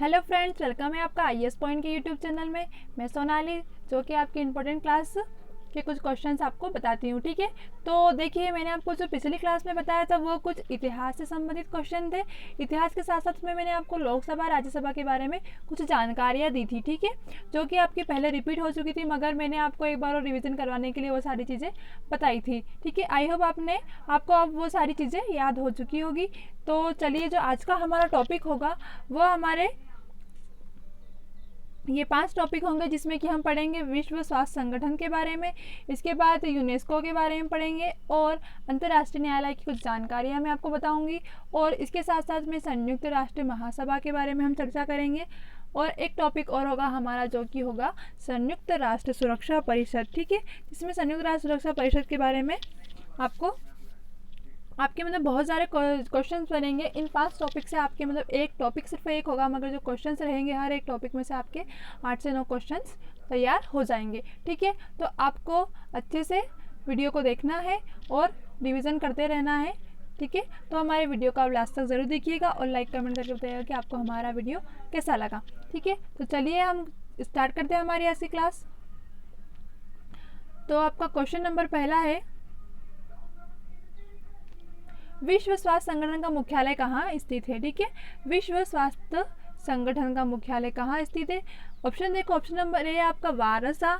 Hello friends, welcome है आपका IAS point के यूट्यूब चैनल में। मैं सोनाली, जो कि आपकी इंपॉर्टेंट क्लास के कुछ क्वेश्चंस आपको बताती हूँ। ठीक है, तो देखिए, मैंने आपको जो पिछली क्लास में बताया था वो कुछ इतिहास से संबंधित क्वेश्चन थे। इतिहास के साथ साथ में मैंने आपको लोकसभा राज्यसभा के बारे में कुछ जानकारियाँ दी थी। ठीक है, जो कि आपकी पहले रिपीट हो चुकी थी, मगर मैंने आपको एक बार और रिविज़न करवाने के लिए वो सारी चीज़ें बताई थी। ठीक है, आई होप आपको अब वो सारी चीज़ें याद हो चुकी होगी। तो चलिए, जो आज का हमारा टॉपिक होगा वो हमारे ये 5 टॉपिक होंगे, जिसमें कि हम पढ़ेंगे विश्व स्वास्थ्य संगठन के बारे में, इसके बाद यूनेस्को के बारे में पढ़ेंगे और अंतर्राष्ट्रीय न्यायालय की कुछ जानकारियां मैं आपको बताऊंगी, और इसके साथ साथ में संयुक्त राष्ट्र महासभा के बारे में हम चर्चा करेंगे, और एक टॉपिक और होगा हमारा, जो कि होगा संयुक्त राष्ट्र सुरक्षा परिषद। ठीक है, जिसमें संयुक्त राष्ट्र सुरक्षा परिषद के बारे में आपके बहुत सारे क्वेश्चंस बनेंगे। इन 5 टॉपिक से आपके एक टॉपिक सिर्फ एक होगा, मगर जो क्वेश्चंस रहेंगे हर एक टॉपिक में से आपके 8 से 9 क्वेश्चंस तैयार हो जाएंगे। ठीक है, तो आपको अच्छे से वीडियो को देखना है और रिवीजन करते रहना है। ठीक है, तो हमारे वीडियो को आप लास्ट तक ज़रूर देखिएगा और लाइक कमेंट करके बताइएगा कि आपको हमारा वीडियो कैसा लगा। ठीक है, तो चलिए हम स्टार्ट करते हैं हमारी ऐसी क्लास। तो आपका क्वेश्चन नंबर पहला है, विश्व स्वास्थ्य संगठन का मुख्यालय कहाँ स्थित है? ठीक है, विश्व स्वास्थ्य संगठन का मुख्यालय कहाँ स्थित है? ऑप्शन देखो, ऑप्शन नंबर ए है आपका वारसा,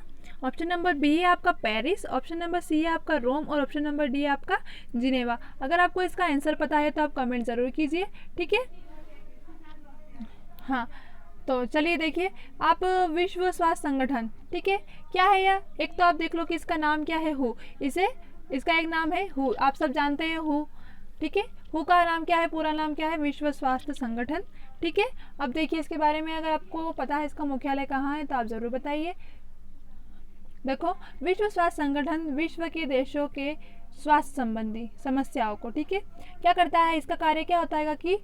ऑप्शन नंबर बी है आपका पेरिस, ऑप्शन नंबर सी है आपका रोम, और ऑप्शन नंबर डी है आपका जिनेवा। अगर आपको इसका आंसर पता है तो आप कमेंट ज़रूर कीजिए। ठीक है, हाँ, तो चलिए देखिए आप, विश्व स्वास्थ्य संगठन, ठीक है, क्या है यह? एक तो आप देख लो कि इसका नाम क्या है, हु। इसका एक नाम है हु, आप सब जानते हैं हु। ठीक है, हु का नाम क्या है, पूरा नाम क्या है? विश्व स्वास्थ्य संगठन। ठीक है, अब देखिए इसके बारे में, अगर आपको पता है इसका मुख्यालय कहाँ है तो आप ज़रूर बताइए। देखो, विश्व स्वास्थ्य संगठन विश्व के देशों के स्वास्थ्य संबंधी समस्याओं को, ठीक है, क्या करता है? इसका कार्य क्या होता है कि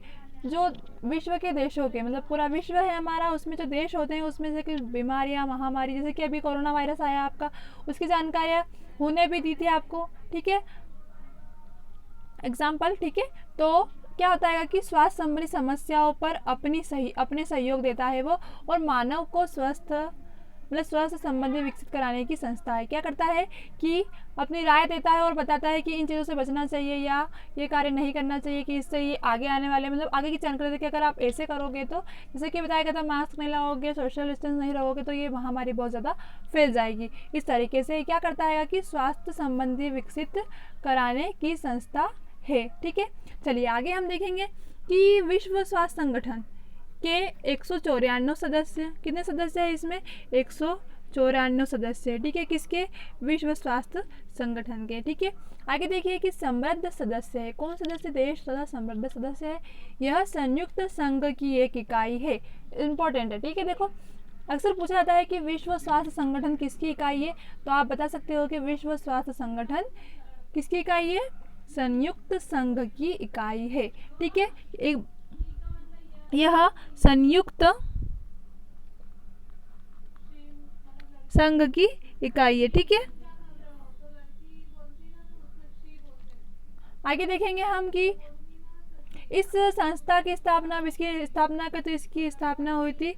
जो विश्व के देशों के, पूरा विश्व है हमारा, उसमें जो देश होते हैं उसमें से कुछ बीमारियां, महामारी, जैसे कि अभी कोरोना वायरस आया आपका, उसकी जानकारियाँ उन्हें भी दी थी आपको। ठीक है, एग्जाम्पल। ठीक है, तो क्या होता है कि स्वास्थ्य संबंधी समस्याओं पर अपने सहयोग देता है वो, और मानव को स्वास्थ्य संबंधी विकसित कराने की संस्था है। क्या करता है कि अपनी राय देता है और बताता है कि इन चीज़ों से बचना चाहिए या ये कार्य नहीं करना चाहिए, कि इससे ये आगे आने वाले आगे की जानकारी कि अगर आप ऐसे करोगे तो, जैसे कि बताया गया था, मास्क नहीं लगाओगे, सोशल डिस्टेंस नहीं रहोगे तो ये महामारी बहुत ज़्यादा फैल जाएगी। इस तरीके से क्या करता है कि स्वास्थ्य संबंधी विकसित कराने की संस्था है। ठीक है, चलिए आगे हम देखेंगे कि विश्व स्वास्थ्य संगठन के 194 सदस्य, कितने सदस्य है इसमें? 194 सदस्य। ठीक है, किसके? विश्व स्वास्थ्य संगठन के। ठीक है, आगे देखिए कि समृद्ध सदस्य है। कौन सदस्य? देश तथा समृद्ध सदस्य है। यह संयुक्त संघ की एक इकाई है। इंपॉर्टेंट है। ठीक है, देखो, अक्सर पूछा जाता है कि विश्व स्वास्थ्य संगठन किसकी इकाई है, तो आप बता सकते हो कि विश्व स्वास्थ्य संगठन किसकी इकाई है? संयुक्त संघ की इकाई है। ठीक है, यह संयुक्त संघ की इकाई है। ठीक है, आगे देखेंगे हम कि इस संस्था की स्थापना, इसकी स्थापना हुई थी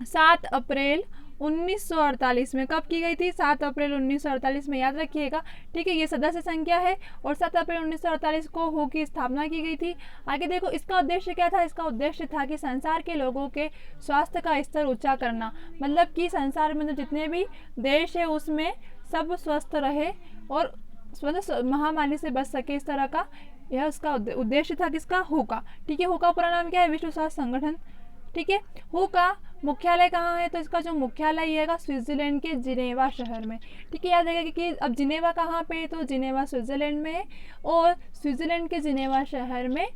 7 अप्रैल 1948 में। कब की गई थी? 7 अप्रैल 1948 में, याद रखिएगा। ठीक है, ये सदस्य संख्या है और 7 अप्रैल 1948 को हु की स्थापना की गई थी। आगे देखो, इसका उद्देश्य क्या था? इसका उद्देश्य था कि संसार के लोगों के स्वास्थ्य का स्तर ऊंचा करना, कि संसार में जितने भी देश है उसमें सब स्वस्थ रहे और महामारी से बच सके, इस तरह का यह उसका उद्देश्य था, किसका? हु का। ठीक है, हु का पूरा नाम क्या है? विश्व स्वास्थ्य संगठन। ठीक है, हु का मुख्यालय कहाँ है? तो इसका जो मुख्यालय है स्विट्जरलैंड के जिनेवा शहर में। ठीक है, याद रखिएगा कि अब जिनेवा कहाँ पे है? तो जिनेवा स्विट्जरलैंड में है, और स्विट्जरलैंड के जिनेवा शहर में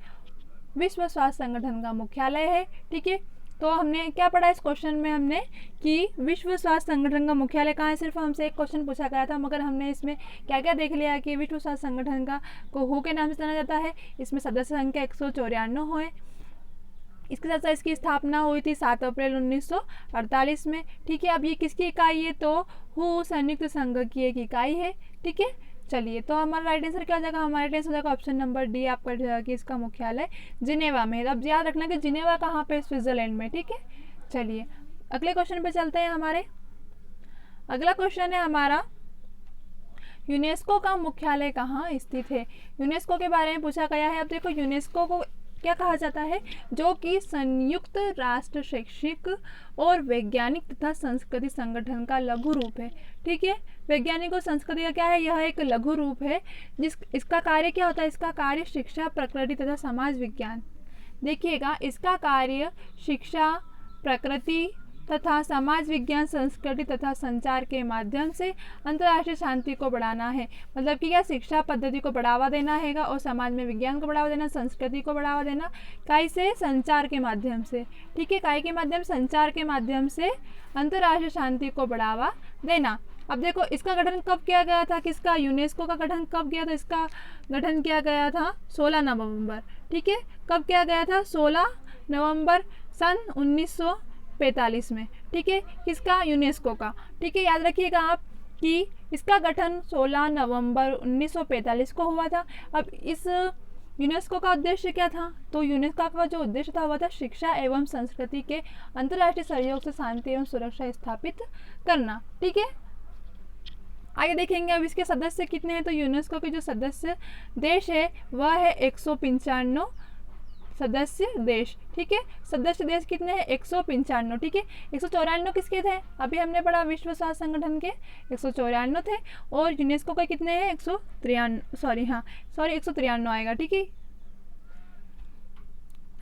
विश्व स्वास्थ्य संगठन का मुख्यालय है। ठीक है, तो हमने क्या पढ़ा इस क्वेश्चन में? हमने कि विश्व स्वास्थ्य संगठन का मुख्यालय कहाँ है। सिर्फ हमसे एक क्वेश्चन पूछा गया था, मगर हमने इसमें क्या क्या देख लिया कि विश्व स्वास्थ्य संगठन को हु के नाम से जाना जाता है। इसमें सदस्य संख्या 194 है। इसके साथ साथ इसकी स्थापना हुई थी 7 अप्रैल 1948 में। ठीक है, अब ये किसकी इकाई है? तो हु संयुक्त संघ की एक इकाई है। ठीक है, चलिए, तो हमारा राइट आंसर क्या हो जाएगा? हमारा राइट आंसर हो जाएगा ऑप्शन नंबर डी आपका जो है कि इसका मुख्यालय जिनेवा में है। अब याद रखना कि जिनेवा कहाँ पे? स्विट्जरलैंड में। ठीक है, चलिए अगले क्वेश्चन पे चलते हैं। हमारे अगला क्वेश्चन है हमारा, यूनेस्को का मुख्यालय कहाँ स्थित है? यूनेस्को के बारे में पूछा गया है। अब देखो, यूनेस्को को क्या कहा जाता है? जो कि संयुक्त राष्ट्र शैक्षिक और वैज्ञानिक तथा संस्कृति संगठन का लघु रूप है। ठीक है, वैज्ञानिक और संस्कृति का क्या है? यह एक लघु रूप है। इसका कार्य क्या होता है? इसका कार्य शिक्षा, प्रकृति तथा समाज विज्ञान, देखिएगा, इसका कार्य शिक्षा, प्रकृति तथा समाज विज्ञान, संस्कृति तथा संचार के माध्यम से अंतर्राष्ट्रीय शांति को बढ़ाना है। मतलब कि क्या? शिक्षा पद्धति को बढ़ावा देना हैगा और समाज में विज्ञान को बढ़ावा देना, संस्कृति को बढ़ावा देना, काय से? संचार के माध्यम से। ठीक है, काय के माध्यम? संचार के माध्यम से अंतर्राष्ट्रीय शांति को बढ़ावा देना। अब देखो, इसका गठन कब किया गया था? किसका? यूनेस्को का गठन कब किया था? इसका गठन किया गया था 16 नवंबर। ठीक है, कब किया गया था? 16 नवंबर सन 1945 में। ठीक है, किसका? यूनेस्को का। ठीक है, याद रखिएगा आप कि इसका गठन 16 नवंबर 1945 को हुआ था। अब इस यूनेस्को का उद्देश्य क्या था? तो यूनेस्को का जो उद्देश्य था वह था शिक्षा एवं संस्कृति के अंतर्राष्ट्रीय सहयोग से शांति एवं सुरक्षा स्थापित करना। ठीक है, आगे देखेंगे अब इसके सदस्य कितने हैं। तो यूनेस्को के जो सदस्य देश है वह है 195 सदस्य देश। ठीक है, सदस्य देश कितने हैं? 195। ठीक है, 194 किसके थे? अभी हमने पढ़ा विश्व स्वास्थ्य संगठन के 194 थे, और यूनेस्को के कितने हैं? 193 आएगा। ठीक है,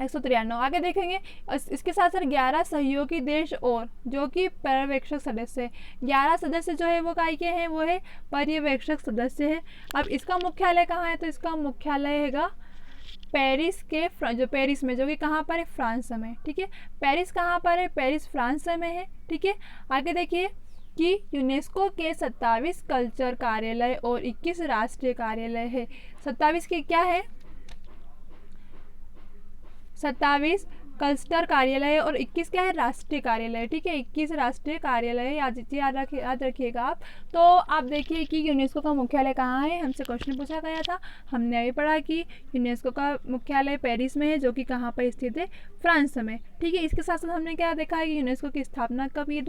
193। आगे देखेंगे इसके साथ साथ 11 सहयोगी देश और जो कि पर्यवेक्षक सदस्य है। 11 सदस्य जो है वो काय के हैं? वो है पर्यवेक्षक सदस्य है। अब इसका मुख्यालय कहाँ है? तो इसका मुख्यालय हैगा पेरिस के, जो पेरिस में, जो कि कहाँ पर है? फ्रांस में। ठीक है, पेरिस कहाँ पर है? पेरिस फ्रांस में है। ठीक है, आगे देखिए कि यूनेस्को के 27 कल्चर कार्यालय और 21 राष्ट्रीय कार्यालय है। 27 के क्या है? 27 क्लस्टर कार्यालय और 21 क्या है? राष्ट्रीय कार्यालय। ठीक है, 21 राष्ट्रीय कार्यालय याद रखिएगा आप। तो आप देखिए कि यूनेस्को का मुख्यालय कहाँ है? हमसे क्वेश्चन पूछा गया था, हमने अभी पढ़ा कि यूनेस्को का मुख्यालय पेरिस में है, जो कि कहाँ पर स्थित है? फ्रांस में। ठीक है, इसके साथ साथ हमने क्या देखा है कि यूनेस्को की स्थापना कब हुई?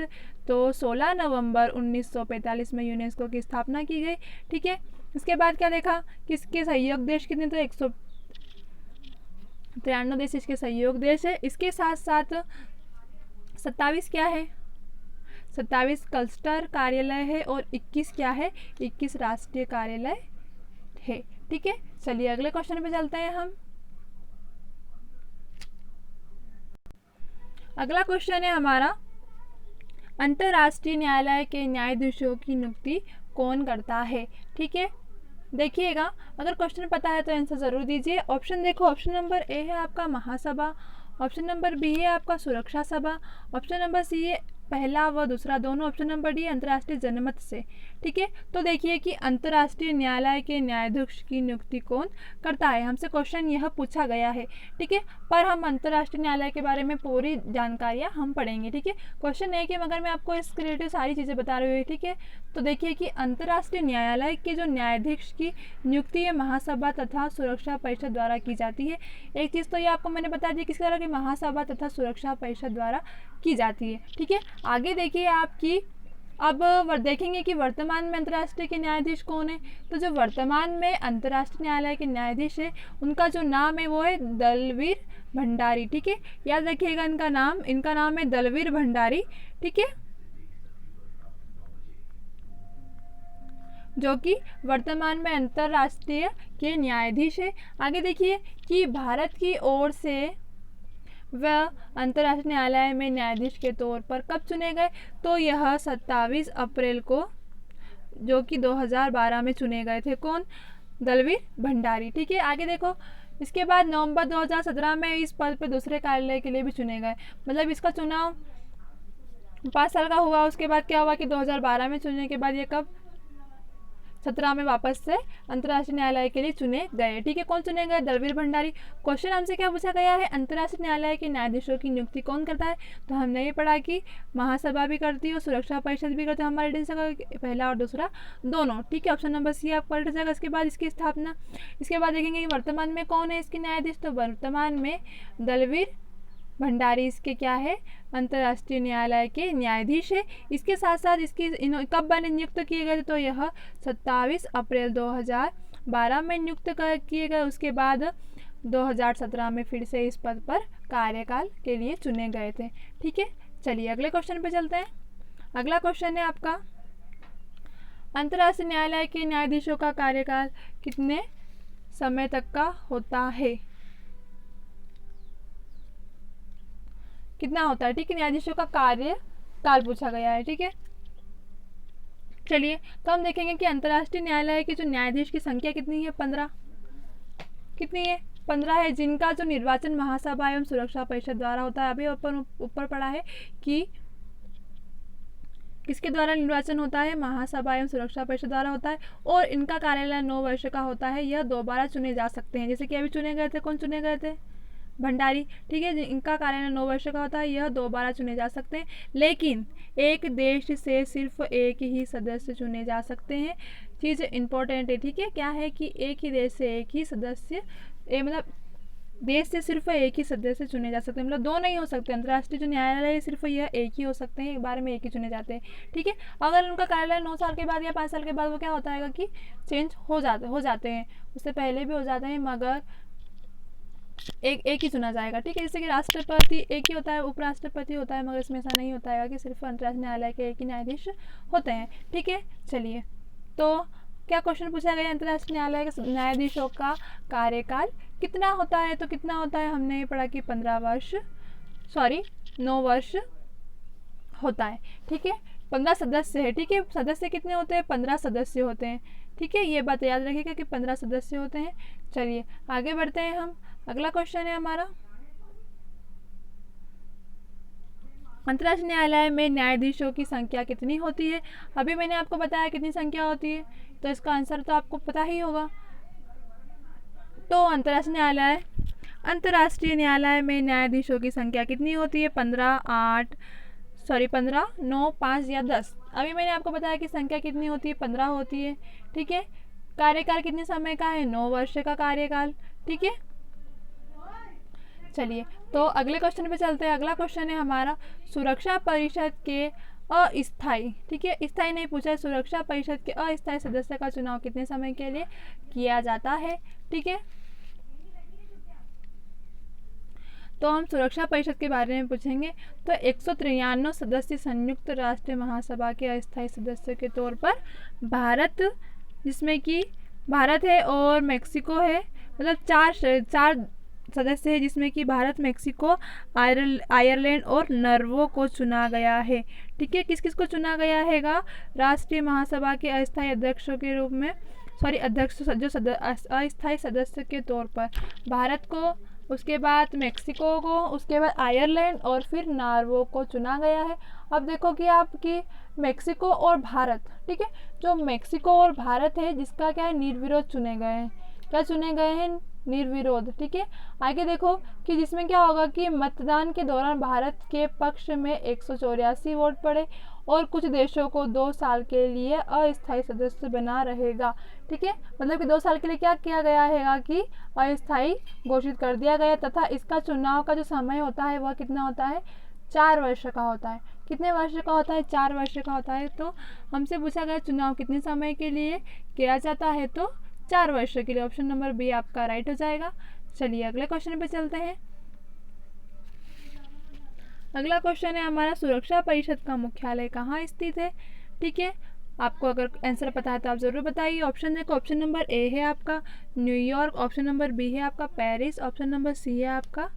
तो 16 नवंबर 1945 में यूनेस्को की स्थापना की गई। ठीक है, इसके बाद क्या देखा कि इसके सहयोग देश कितने? तो 193 देश इसके सहयोग देश है। इसके साथ साथ 27 क्या है? 27 क्लस्टर कार्यालय है और 21 क्या है? 21 राष्ट्रीय कार्यालय है। ठीक है, चलिए अगले क्वेश्चन पे चलते हैं हम। अगला क्वेश्चन है हमारा, अंतर्राष्ट्रीय न्यायालय के न्यायाधीशों की नियुक्ति कौन करता है? ठीक है, देखिएगा, अगर क्वेश्चन पता है तो आंसर जरूर दीजिए। ऑप्शन देखो, ऑप्शन नंबर ए है आपका महासभा, ऑप्शन नंबर बी है आपका सुरक्षा सभा, ऑप्शन नंबर सी है पहला व दूसरा दोनों, ऑप्शन नंबर डी अंतर्राष्ट्रीय जनमत से। ठीक है, तो देखिए कि अंतर्राष्ट्रीय न्यायालय के न्यायाधीश की नियुक्ति कौन करता है? हमसे क्वेश्चन यह पूछा गया है। ठीक है, पर हम अंतर्राष्ट्रीय न्यायालय के बारे में पूरी जानकारियाँ हम पढ़ेंगे। ठीक है, क्वेश्चन है कि मगर मैं आपको इसके रिलेटेड सारी चीज़ें बता रही हूँ। ठीक है, तो देखिए कि अंतर्राष्ट्रीय न्यायालय के जो न्यायाधीश की नियुक्ति है महासभा तथा सुरक्षा परिषद द्वारा की जाती है। एक चीज़ तो ये आपको मैंने बता दी किस तरह की महासभा तथा सुरक्षा परिषद द्वारा की जाती है। ठीक है, आगे देखिए आपकी, अब देखेंगे कि वर्तमान में अंतर्राष्ट्रीय के न्यायाधीश कौन है। तो जो वर्तमान में अंतर्राष्ट्रीय न्यायालय के न्यायाधीश है उनका जो नाम है वो है दलवीर भंडारी। ठीक है, याद रखिएगा इनका नाम है दलवीर भंडारी। ठीक है, जो कि वर्तमान में अंतर्राष्ट्रीय के न्यायाधीश है। आगे देखिए कि भारत की ओर से वह अंतर्राष्ट्रीय न्यायालय में न्यायाधीश के तौर पर कब चुने गए? तो यह 27 अप्रैल को, जो कि 2012 में चुने गए थे। कौन? दलवीर भंडारी। ठीक है, आगे देखो, इसके बाद नवंबर 2017 में इस पद पर दूसरे कार्यालय के लिए भी चुने गए। मतलब इसका चुनाव 5 साल का हुआ। उसके बाद क्या हुआ कि 2012 में चुनने के बाद ये कब 2017 में वापस से अंतर्राष्ट्रीय न्यायालय के लिए चुने गए। ठीक है, कौन चुने गए? दलवीर भंडारी। क्वेश्चन हमसे क्या पूछा गया है? अंतर्राष्ट्रीय न्यायालय के न्यायाधीशों की नियुक्ति कौन करता है? तो हमने ये पढ़ा कि महासभा भी करती है, सुरक्षा परिषद भी करती है, हमारे देश का पहला और दूसरा दोनों। ठीक है, ऑप्शन नंबर सी आपका पलट जाएगा। इसके बाद इसकी स्थापना, इसके बाद देखेंगे कि वर्तमान में कौन है इसके न्यायाधीश। तो वर्तमान में दलवीर भंडारी इसके क्या है? अंतर्राष्ट्रीय न्यायालय के न्यायाधीश है। इसके साथ साथ इसकी कब बने नियुक्त किए गए? तो यह 27 अप्रैल 2012 में नियुक्त किए गए। उसके बाद 2017 में फिर से इस पद पर कार्यकाल के लिए चुने गए थे। ठीक है, चलिए अगले क्वेश्चन पे चलते हैं। अगला क्वेश्चन है आपका, अंतर्राष्ट्रीय न्यायालय के न्यायाधीशों का कार्यकाल कितने समय तक का होता है? कितना होता है? ठीक है, न्यायाधीशों का कार्यकाल पूछा गया है। ठीक है, चलिए तो हम देखेंगे कि अंतर्राष्ट्रीय न्यायालय के जो न्यायाधीश की संख्या कितनी है? 15। कितनी है? 15 है, जिनका जो निर्वाचन महासभा एवं सुरक्षा परिषद द्वारा होता है। अभी ऊपर पढ़ा है कि किसके द्वारा निर्वाचन होता है? महासभा एवं सुरक्षा परिषद द्वारा होता है, और इनका कार्यकाल 9 वर्ष का होता है। यह दोबारा चुने जा सकते हैं, जैसे कि अभी चुने गए थे। कौन चुने गए थे? भंडारी। ठीक है, इनका कार्यकाल 9 वर्ष का होता है, यह दोबारा चुने जा सकते हैं, लेकिन एक देश से सिर्फ एक ही सदस्य चुने जा सकते हैं। चीज़ इंपॉर्टेंट है। ठीक है, क्या है कि एक ही देश से एक ही सदस्य, मतलब देश से सिर्फ एक ही सदस्य चुने जा सकते हैं, मतलब दो नहीं हो सकते। अंतर्राष्ट्रीय जो न्यायालय है सिर्फ यह एक ही हो सकते हैं, एक बार में एक ही चुने जाते हैं। ठीक है, अगर उनका कार्यालय 9 साल के बाद या 5 साल के बाद वो क्या होता है कि चेंज हो जाते हैं, उससे पहले भी हो जाते हैं, मगर एक ही चुना जाएगा। ठीक है, जैसे कि राष्ट्रपति एक ही होता है, उपराष्ट्रपति होता है, मगर इसमें ऐसा नहीं होता है कि सिर्फ अंतर्राष्ट्रीय न्यायालय के एक ही न्यायाधीश होते हैं। ठीक है, चलिए तो क्या क्वेश्चन पूछा गया? अंतर्राष्ट्रीय न्यायालय के न्यायाधीशों का कार्यकाल कितना होता है? तो कितना होता है? हमने ये पढ़ा कि 9 वर्ष होता है। ठीक है, 15 सदस्य है। ठीक है, सदस्य कितने होते हैं? 15 सदस्य होते हैं। ठीक है, ये बात याद रखिएगा कि 15 सदस्य होते हैं। चलिए आगे बढ़ते हैं हम। अगला क्वेश्चन है हमारा, अंतर्राष्ट्रीय न्यायालय में न्यायाधीशों की संख्या कितनी होती है? अभी मैंने आपको बताया कितनी संख्या होती है, तो इसका आंसर तो आपको पता ही होगा। तो अंतर्राष्ट्रीय न्यायालय में न्यायाधीशों की संख्या कितनी होती है? 15, 9, 5 या 10। अभी मैंने आपको बताया कि संख्या कितनी होती है? 15 होती है। ठीक है, कार्यकाल कितने समय का है? 9 वर्ष का कार्यकाल। ठीक है, चलिए तो अगले क्वेश्चन पे चलते हैं। अगला क्वेश्चन है हमारा, सुरक्षा परिषद के अस्थायी, ठीक है, स्थायी नहीं पूछा है, सुरक्षा परिषद के अस्थायी सदस्य का चुनाव कितने समय के लिए किया जाता है? ठीक है, तो हम सुरक्षा परिषद के बारे में पूछेंगे। तो 193 सदस्य संयुक्त राष्ट्र महासभा के अस्थायी सदस्य के तौर पर भारत, जिसमें कि भारत है और मेक्सिको है, मतलब चार सदस्य है, जिसमें कि भारत, मेक्सिको, आयरलैंड और नॉर्वे को चुना गया है। ठीक है, किस किस को चुना गया हैगा? राष्ट्रीय महासभा के अस्थायी अध्यक्षों के रूप में, अध्यक्ष जो अस्थायी सदस्य के तौर पर भारत को, उसके बाद मेक्सिको को, उसके बाद आयरलैंड और फिर नॉर्वे को चुना गया है। अब देखो कि आपकी मेक्सिको और भारत, ठीक है, जो मेक्सिको और भारत है जिसका क्या है, निर्विरोध चुने गए हैं। क्या चुने गए हैं? निर्विरोध। ठीक है, आगे देखो कि जिसमें क्या होगा कि मतदान के दौरान भारत के पक्ष में 184 वोट पड़े और कुछ देशों को 2 साल के लिए अस्थायी सदस्य बना रहेगा। ठीक है, मतलब कि 2 साल के लिए क्या किया गया है कि अस्थायी घोषित कर दिया गया, तथा इसका चुनाव का जो समय होता है वह कितना होता है? 4 वर्ष का होता है। कितने वर्ष का होता है? 4 वर्ष का होता है। तो हमसे पूछा गया चुनाव कितने समय के लिए किया जाता है? तो 4 वर्ष के लिए। ऑप्शन नंबर बी आपका राइट हो जाएगा। चलिए अगले क्वेश्चन पे चलते हैं। अगला क्वेश्चन है हमारा, सुरक्षा परिषद का मुख्यालय कहाँ स्थित है? ठीक है, आपको अगर आंसर पता है तो आप ज़रूर बताइए। ऑप्शन देखो, ऑप्शन नंबर ए है आपका न्यूयॉर्क, ऑप्शन नंबर बी है आपका पेरिस, ऑप्शन नंबर सी है आपका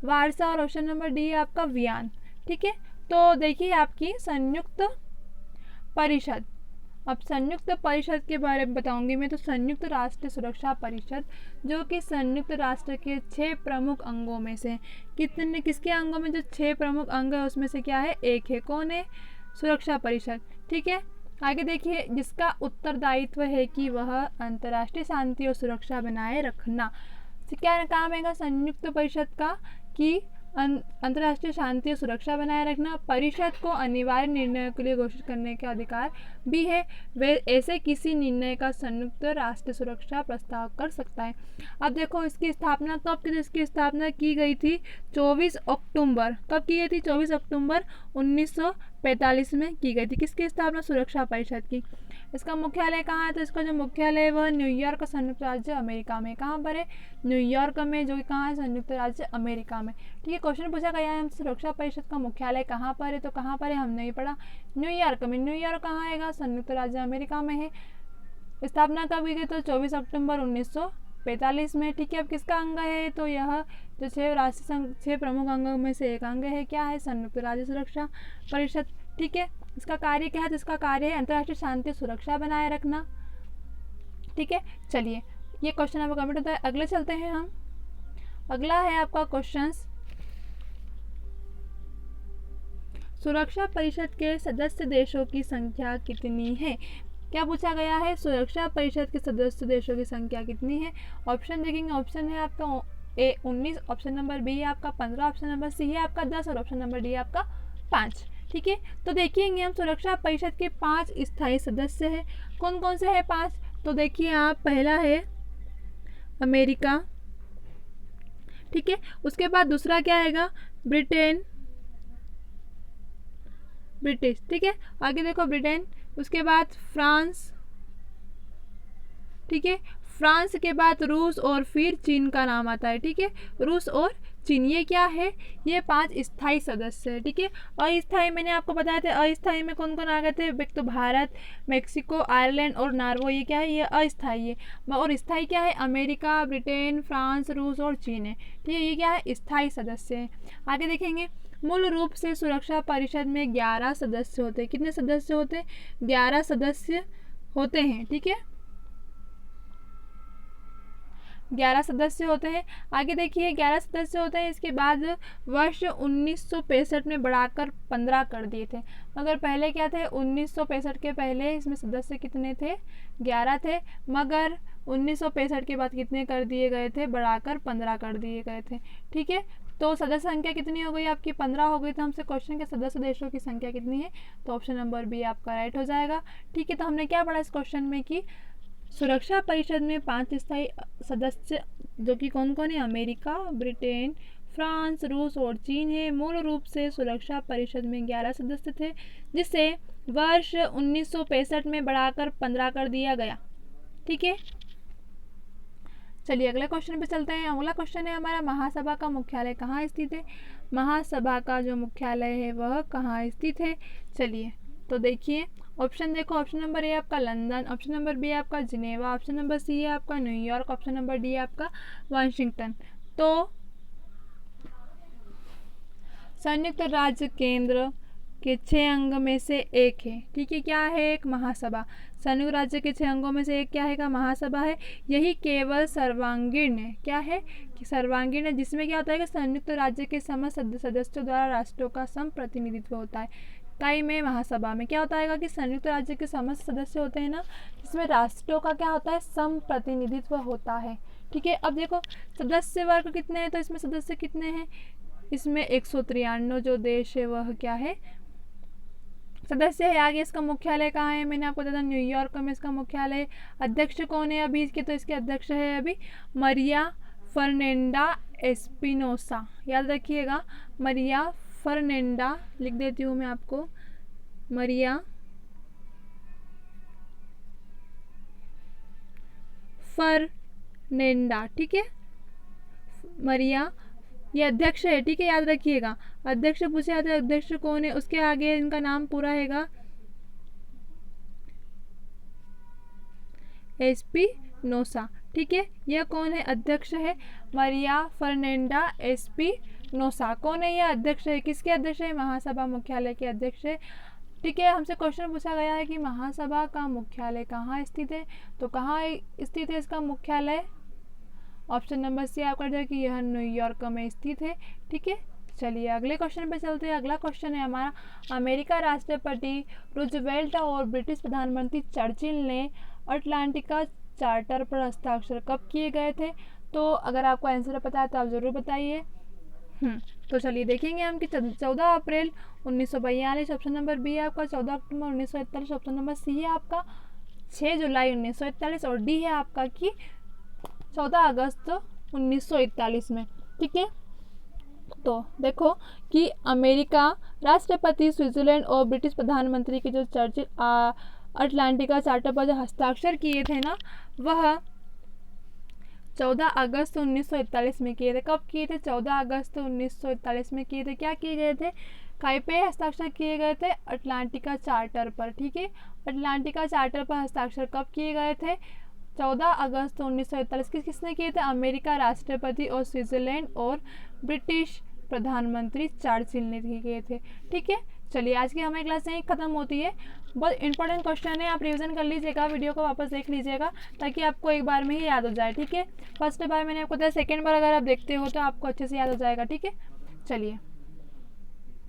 वारसा और ऑप्शन नंबर डी है आपका वियना। ठीक है, तो देखिए आपकी संयुक्त परिषद, अब संयुक्त परिषद के बारे में बताऊंगी मैं। तो संयुक्त राष्ट्र सुरक्षा परिषद, जो कि संयुक्त राष्ट्र के 6 प्रमुख अंगों में से किसके अंगों में जो 6 प्रमुख अंग है उसमें से क्या है? एक है। कौन है? सुरक्षा परिषद। ठीक है, आगे देखिए, जिसका उत्तरदायित्व है कि वह अंतर्राष्ट्रीय शांति और सुरक्षा बनाए रखना। क्या काम है संयुक्त परिषद का कि अंतर्राष्ट्रीय शांति और सुरक्षा बनाए रखना। परिषद को अनिवार्य निर्णयों के लिए घोषित करने का अधिकार भी है। वे ऐसे किसी निर्णय का संयुक्त राष्ट्र सुरक्षा प्रस्ताव कर सकता है। अब देखो इसकी स्थापना कब की, इसकी स्थापना की गई थी 24 अक्टूबर। कब की गई थी? 24 अक्टूबर 1945 में की गई थी। किसकी स्थापना? सुरक्षा परिषद की। इसका मुख्यालय कहाँ है? तो इसका जो मुख्यालय है वह न्यूयॉर्क, संयुक्त राज्य अमेरिका में। कहाँ पर है? न्यूयॉर्क में, जो कि कहाँ है? संयुक्त राज्य अमेरिका में। ठीक है, क्वेश्चन पूछा गया है हमसे सुरक्षा परिषद का मुख्यालय कहाँ पर है, तो कहाँ पर है हमने नहीं पढ़ा, न्यूयॉर्क में। न्यूयॉर्क कहाँ है? संयुक्त राज्य अमेरिका में है। स्थापना कब की गई? तो 24 अक्टूबर 1945 में। ठीक है, अब किसका अंग है? तो यह जो 6 प्रमुख अंगों में से एक अंग है। क्या है? संयुक्त राज्य सुरक्षा परिषद। ठीक है, इसका कार्य क्या है? तो इसका कार्य है अंतर्राष्ट्रीय शांति सुरक्षा बनाए रखना। ठीक है, चलिए ये क्वेश्चन आपका कंप्लीट होता है। अगले चलते हैं हम। अगला है आपका क्वेश्चन, सुरक्षा परिषद के सदस्य देशों की संख्या कितनी है? क्या पूछा गया है? सुरक्षा परिषद के सदस्य देशों की संख्या कितनी है? ऑप्शन देखेंगे, ऑप्शन है आपका ए 19, ऑप्शन नंबर बी है आपका 15, ऑप्शन नंबर सी है आपका 10 और ऑप्शन नंबर डी है आपका 5। ठीक है, तो देखिए हम सुरक्षा परिषद के 5 स्थायी सदस्य हैं। कौन कौन से हैं 5? तो देखिए आप, पहला है अमेरिका। ठीक है, उसके बाद दूसरा क्या आएगा? Britain, British. ठीक है, आगे देखो ब्रिटेन, उसके बाद फ्रांस। ठीक है, फ्रांस के बाद रूस और फिर चीन का नाम आता है। ठीक है, रूस और चीन, ये क्या है? ये 5 स्थायी सदस्य है। ठीक है, अस्थायी मैंने आपको बताया था, अस्थायी में कौन कौन आ गए थे? एक तो भारत, मेक्सिको, आयरलैंड और नॉर्वे। ये क्या है? ये अस्थायी है। और स्थायी क्या है? अमेरिका, ब्रिटेन, फ्रांस, रूस और चीन है। ठीक है, ये क्या है? स्थायी सदस्य है। आगे देखेंगे, मूल रूप से सुरक्षा परिषद में 11 सदस्य होते हैं। कितने सदस्य होते हैं? 11 सदस्य होते हैं। ठीक है, 11 सदस्य होते हैं। आगे देखिए 11 सदस्य होते हैं, इसके बाद वर्ष 1965 में बढ़ाकर 15 कर दिए थे। मगर पहले क्या थे? 1965 के पहले इसमें सदस्य कितने थे? 11 थे। मगर 1965 के बाद कितने कर दिए गए थे? बढ़ाकर 15 कर दिए गए थे। ठीक है, तो सदस्य संख्या कितनी हो गई आपकी? 15 हो गई। तो हमसे क्वेश्चन के सदस्य देशों की संख्या कितनी है? तो ऑप्शन नंबर बी आपका राइट हो जाएगा। ठीक है, तो हमने क्या पढ़ा इस क्वेश्चन में कि सुरक्षा परिषद में 5 स्थायी सदस्य, जो कि कौन कौन है? अमेरिका, ब्रिटेन, फ्रांस, रूस और चीन है। मूल रूप से सुरक्षा परिषद में 11 सदस्य थे, जिसे वर्ष 1965 में बढ़ाकर 15 कर दिया गया। ठीक है, चलिए अगले क्वेश्चन पे चलते हैं। अगला क्वेश्चन है हमारा, महासभा का मुख्यालय कहाँ स्थित है? महासभा का जो मुख्यालय है वह कहाँ स्थित है? चलिए तो देखिए, ऑप्शन देखो, ऑप्शन नंबर ए आपका लंदन, ऑप्शन नंबर बी आपका जिनेवा, ऑप्शन नंबर सी है आपका न्यूयॉर्क, ऑप्शन नंबर डी आपका वाशिंगटन। तो संयुक्त राज्य केंद्र के 6 अंग में से एक है। ठीक है, क्या है? एक महासभा। संयुक्त राज्य के 6 अंगों में से एक क्या है? का महासभा है। यही केवल सर्वांगीण है। क्या है? कि सर्वांगीण है, जिसमें क्या होता है कि संयुक्त राज्य के समस्त सदस्यों द्वारा राष्ट्रों का सम प्रतिनिधित्व होता है। कई में महासभा में क्या होता है कि संयुक्त राज्य के समस्त सदस्य होते हैं ना, जिसमें राष्ट्रों का क्या होता है? सम प्रतिनिधित्व होता है। ठीक है, अब देखो सदस्य वर्ग कितने हैं, तो इसमें सदस्य कितने हैं? इसमें 193 जो देश है वह क्या है? सदस्य है। आगे इसका मुख्यालय कहाँ है? मैंने आपको बताया न्यूयॉर्क में इसका मुख्यालय। अध्यक्ष कौन है अभी इसके? तो इसके अध्यक्ष है अभी मरिया फर्नांडा एस्पिनोसा। याद रखिएगा, मरिया फर्नांडा, लिख देती हूँ मैं आपको, मरिया फर्नांडा। ठीक है, मरिया, ये अध्यक्ष है। ठीक है, याद रखिएगा, अध्यक्ष पूछे जाते हैं, अध्यक्ष कौन है? उसके आगे इनका नाम पूरा हैगा एस्पिनोसा। ठीक है, यह कौन है? अध्यक्ष है मरिया फर्नांडा एस्पिनोसा। कौन है? यह अध्यक्ष है। किसके अध्यक्ष है? महासभा मुख्यालय के अध्यक्ष है। ठीक है, हमसे क्वेश्चन पूछा गया है कि महासभा का मुख्यालय कहाँ स्थित है, तो कहाँ स्थित है इसका मुख्यालय? ऑप्शन नंबर सी आपका जो है कि यह न्यूयॉर्क में स्थित है। ठीक है, चलिए अगले क्वेश्चन पे चलते हैं। अगला क्वेश्चन है हमारा, अमेरिका राष्ट्रपति रूजवेल्ट और ब्रिटिश प्रधानमंत्री चर्चिल ने अटलांटिका चार्टर पर हस्ताक्षर कब किए गए थे? तो अगर आपको आंसर पता है तो आप ज़रूर बताइए। तो चलिए देखेंगे हम कि 14 अप्रैल 1942 ऑप्शन नंबर बी है आपका, 14 अक्टूबर 1941 ऑप्शन नंबर सी है आपका, 6 जुलाई 1941 और डी है आपका कि 14 अगस्त 1941 में। ठीक है, तो देखो कि अमेरिका राष्ट्रपति, स्विट्जरलैंड और ब्रिटिश प्रधानमंत्री के जो चर्चिल अटलांटिका चार्टर पर जो हस्ताक्षर किए थे ना, वह 14 अगस्त 1941 में किए थे। कब किए थे? 14 अगस्त 1941 में किए थे। क्या किए गए थे? काय पे हस्ताक्षर किए गए थे? अटलांटिका चार्टर पर। ठीक है, अटलांटिका चार्टर पर हस्ताक्षर कब किए गए थे? 14 अगस्त 1941। किसने किए थे? अमेरिका राष्ट्रपति और स्विट्जरलैंड और ब्रिटिश प्रधानमंत्री चर्चिल ने किए थे। ठीक है, चलिए आज की हमारी क्लास यहीं खत्म होती है। बहुत इंपॉर्टेंट क्वेश्चन है, आप रिवीजन कर लीजिएगा, वीडियो को वापस देख लीजिएगा ताकि आपको एक बार में ही याद हो जाए। ठीक है, फर्स्ट बार मैंने आपको बताया, सेकेंड बार अगर आप देखते हो तो आपको अच्छे से याद हो जाएगा। ठीक है, चलिए।